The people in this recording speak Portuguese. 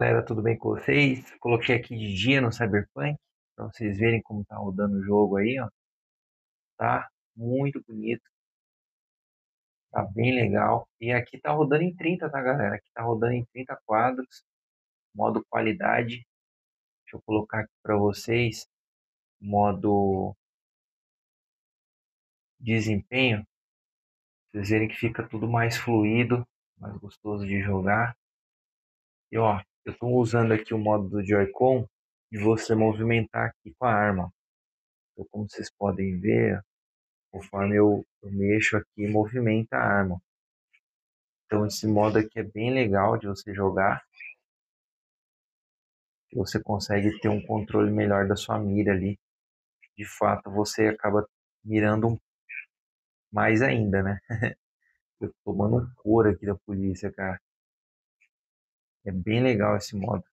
Galera, tudo bem com vocês? Coloquei aqui de dia no Cyberpunk, para vocês verem como tá rodando o jogo aí, ó. Tá muito bonito, tá bem legal. E aqui tá rodando em 30, tá, galera? Aqui tá rodando em 30 quadros, modo qualidade. Deixa eu colocar aqui para vocês, modo desempenho, pra vocês verem que fica tudo mais fluido, mais gostoso de jogar. E ó, eu tô usando aqui o modo do Joy-Con de você movimentar aqui com a arma. Então, como vocês podem ver, conforme eu mexo aqui, movimenta a arma. Então esse modo aqui é bem legal de você jogar, que você consegue ter um controle melhor da sua mira ali. De fato, você acaba mirando mais ainda, né? Eu tô tomando um couro aqui da polícia, cara. É bem legal esse modo.